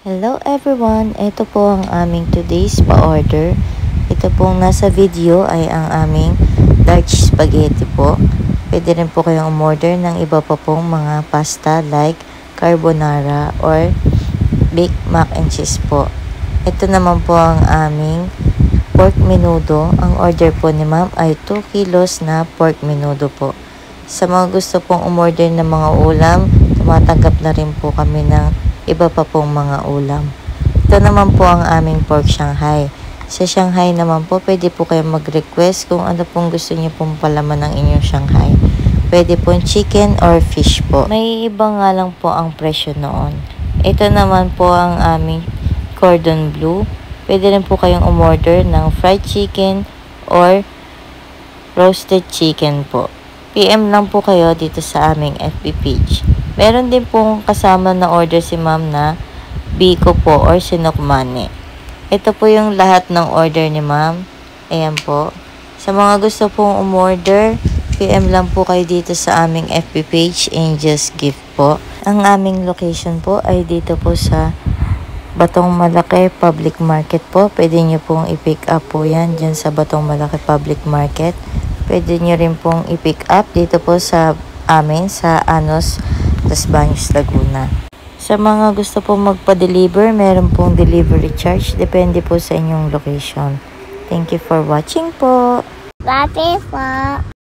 Hello everyone! Ito po ang aming today's pa-order. Ito pong nasa video ay ang aming large spaghetti po. Pwede rin po kayong umorder ng iba pa pong mga pasta like carbonara or baked mac and cheese po. Ito naman po ang aming pork menudo. Ang order po ni ma'am ay 2 kilos na pork menudo po. Sa mga gusto pong umorder ng mga ulam, tumatanggap na rin po kami ng iba pa pong mga ulam. Ito naman po ang aming pork Shanghai. Sa Shanghai naman po, pwede po kayo mag-request kung ano pong gusto niyo pong palaman ng inyong Shanghai. Pwede pong chicken or fish po. May iba nga lang po ang presyo noon. Ito naman po ang aming cordon bleu. Pwede rin po kayong umorder ng fried chicken or roasted chicken po. PM lang po kayo dito sa aming FB page. Meron din pong kasama na order si ma'am na biko po or sinokmane. Ito po yung lahat ng order ni ma'am. Ayan po. Sa mga gusto pong umorder, PM lang po kayo dito sa aming FB page, Angel's Gift po. Ang aming location po ay dito po sa Batong Malaki Public Market po. Pwede nyo pong i-pick up po yan dyan sa Batong Malaki Public Market. Pwede nyo rin pong i-pick up dito po sa amin sa Anos, Los Baños, Laguna. Sa mga gusto po magpa-deliver, meron pong delivery charge. Depende po sa inyong location. Thank you for watching po. Bye po.